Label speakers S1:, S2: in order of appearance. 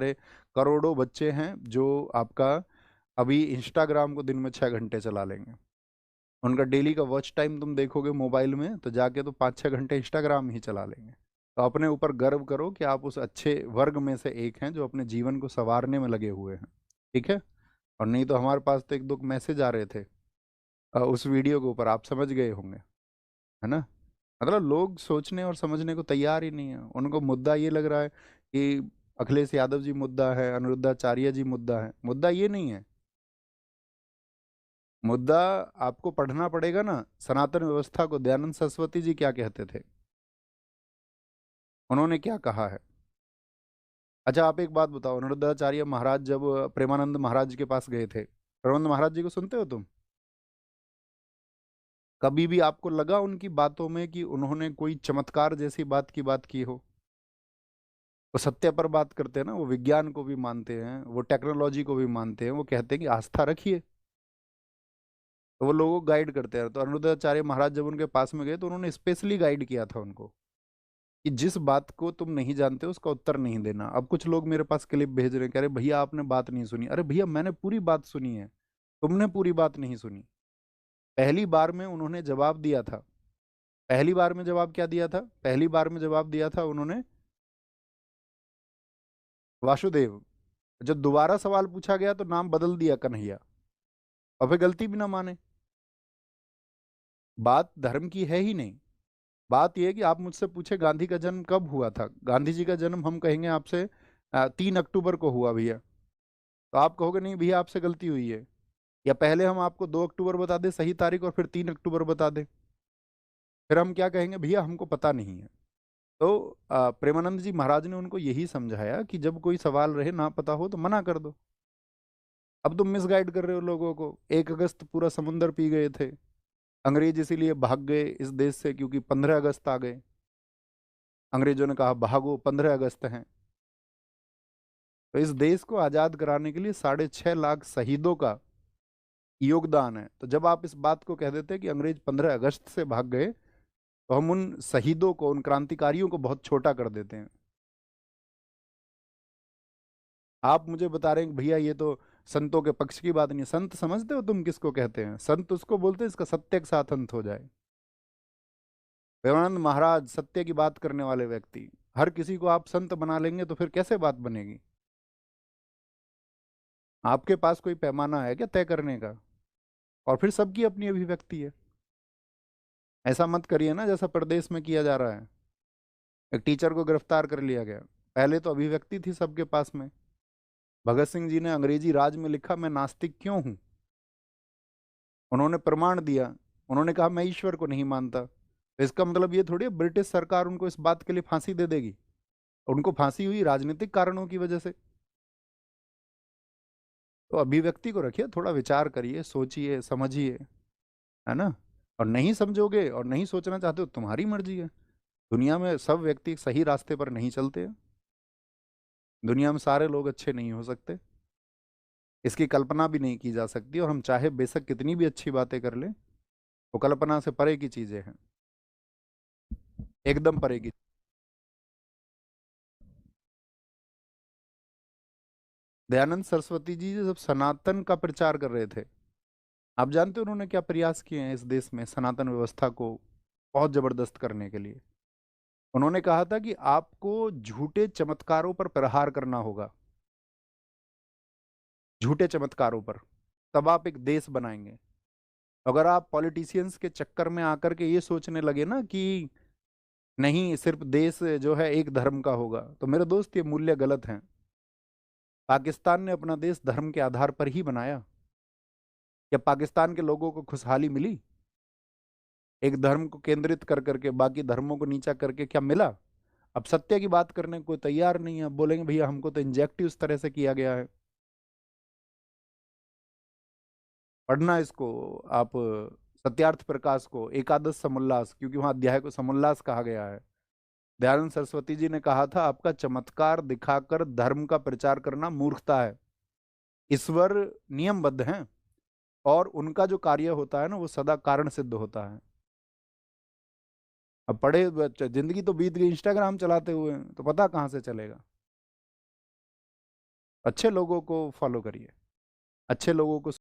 S1: सारे करोड़ों बच्चे हैं जो आपका अभी इंस्टाग्राम को दिन में 6 घंटे चला लेंगे। उनका डेली का वॉच टाइम तुम देखोगे मोबाइल में तो जाके तो 5-6 घंटे इंस्टाग्राम ही चला लेंगे। तो अपने ऊपर गर्व करो कि आप उस अच्छे वर्ग में से एक हैं जो अपने जीवन को संवारने में लगे हुए हैं। ठीक है। और नहीं तो हमारे पास तो एक दो मैसेज आ रहे थे उस वीडियो के ऊपर, आप समझ गए होंगे, है ना। मतलब लोग सोचने और समझने को तैयार ही नहीं है। उनको मुद्दा ये लग रहा है कि अखिलेश यादव जी मुद्दा है, अनिरुद्धाचार्य जी मुद्दा है। मुद्दा ये नहीं है। मुद्दा आपको पढ़ना पड़ेगा ना सनातन व्यवस्था को। दयानंद सरस्वती जी क्या कहते थे, उन्होंने क्या कहा है। अच्छा आप एक बात बताओ, अनिरुद्धाचार्य महाराज जब प्रेमानंद महाराज के पास गए थे, प्रेमानंद महाराज जी को सुनते हो तुम? कभी भी आपको लगा उनकी बातों में कि उन्होंने कोई चमत्कार जैसी बात की हो? वो सत्य पर बात करते हैं ना, वो विज्ञान को भी मानते हैं, वो टेक्नोलॉजी को भी मानते हैं, वो कहते हैं कि आस्था रखिए। तो वो लोगों को गाइड करते हैं। तो अनिरुद्धाचार्य महाराज जब उनके पास में गए तो उन्होंने स्पेशली गाइड किया था उनको कि जिस बात को तुम नहीं जानते उसका उत्तर नहीं देना। अब कुछ लोग मेरे पास क्लिप भेज रहे हैं, कह रहे भैया आपने बात नहीं सुनी। अरे भैया मैंने पूरी बात सुनी है, तुमने पूरी बात नहीं सुनी। पहली बार में उन्होंने जवाब दिया था। पहली बार में जवाब क्या दिया था? पहली बार में जवाब दिया था उन्होंने वासुदेव। जब दोबारा सवाल पूछा गया तो नाम बदल दिया कन्हैया, और फिर गलती भी ना माने। बात धर्म की है ही नहीं। बात यह है कि आप मुझसे पूछे गांधी का जन्म कब हुआ था, गांधी जी का जन्म हम कहेंगे आपसे 3 अक्टूबर को हुआ भैया। तो आप कहोगे नहीं भैया आपसे गलती हुई है। या पहले हम आपको 2 अक्टूबर बता दें सही तारीख और फिर 3 अक्टूबर बता दें, फिर हम क्या कहेंगे? भैया हमको पता नहीं है। तो प्रेमानंद जी महाराज ने उनको यही समझाया कि जब कोई सवाल रहे ना पता हो तो मना कर दो। अब तुम मिसगाइड कर रहे हो लोगों को। 1 अगस्त पूरा समुंदर पी गए थे अंग्रेज, इसीलिए भाग गए इस देश से क्योंकि 15 अगस्त आ गए। अंग्रेजों ने कहा भागो 15 अगस्त है। तो इस देश को आजाद कराने के लिए 6.5 लाख शहीदों का योगदान है। तो जब आप इस बात को कह देते हैं कि अंग्रेज 15 अगस्त से भाग गए तो हम उन शहीदों को, उन क्रांतिकारियों को बहुत छोटा कर देते हैं। आप मुझे बता रहे हैं कि भैया ये तो संतों के पक्ष की बात नहीं है। संत समझते हो तुम किसको कहते हैं? संत उसको बोलते हैं इसका सत्य के साथ अंत हो जाए। प्रेमानंद महाराज सत्य की बात करने वाले व्यक्ति। हर किसी को आप संत बना लेंगे तो फिर कैसे बात बनेगी? आपके पास कोई पैमाना है क्या तय करने का? और फिर सबकी अपनी अभिव्यक्ति है। ऐसा मत करिए ना जैसा प्रदेश में किया जा रहा है। एक टीचर को गिरफ्तार कर लिया गया। पहले तो अभिव्यक्ति थी सबके पास में। भगत सिंह जी ने अंग्रेजी राज में लिखा मैं नास्तिक क्यों हूं। उन्होंने प्रमाण दिया। उन्होंने कहा मैं ईश्वर को नहीं मानता। तो इसका मतलब ये थोड़ी है ब्रिटिश सरकार उनको इस बात के लिए फांसी दे देगी। उनको फांसी हुई राजनीतिक कारणों की वजह से। तो अभिव्यक्ति को रखिए, थोड़ा विचार करिए, सोचिए, समझिए, है ना। और नहीं समझोगे और नहीं सोचना चाहते हो तुम्हारी मर्जी है। दुनिया में सब व्यक्ति सही रास्ते पर नहीं चलते हैं। दुनिया में सारे लोग अच्छे नहीं हो सकते। इसकी कल्पना भी नहीं की जा सकती। और हम चाहे बेशक कितनी भी अच्छी बातें कर लें, वो कल्पना से परे की चीजें हैं, एकदम परे की। दयानंद सरस्वती जी जब सनातन का प्रचार कर रहे थे, आप जानते हो उन्होंने क्या प्रयास किए हैं इस देश में सनातन व्यवस्था को बहुत जबरदस्त करने के लिए? उन्होंने कहा था कि आपको झूठे चमत्कारों पर प्रहार करना होगा। झूठे चमत्कारों पर, तब आप एक देश बनाएंगे। अगर आप पॉलिटिशियंस के चक्कर में आकर के ये सोचने लगे ना कि नहीं सिर्फ देश जो है एक धर्म का होगा, तो मेरे दोस्त ये मूल्य गलत हैं। पाकिस्तान ने अपना देश धर्म के आधार पर ही बनाया। क्या पाकिस्तान के लोगों को खुशहाली मिली एक धर्म को केंद्रित कर करके बाकी धर्मों को नीचा करके? क्या मिला? अब सत्य की बात करने को कोई तैयार नहीं है। अब बोलेंगे भैया हमको तो इंजेक्टिव इस तरह से किया गया है। पढ़ना इसको आप, सत्यार्थ प्रकाश को, एकादश समोल्लास, क्योंकि वहां अध्याय को समोल्लास कहा गया है। दयानंद सरस्वती जी ने कहा था आपका चमत्कार दिखाकर धर्म का प्रचार करना मूर्खता है। ईश्वर नियमबद्ध हैं और उनका जो कार्य होता है ना वो सदा कारण सिद्ध होता है। अब पढ़े जिंदगी तो बीत गई इंस्टाग्राम चलाते हुए, तो पता कहाँ से चलेगा। अच्छे लोगों को फॉलो करिए, अच्छे लोगों को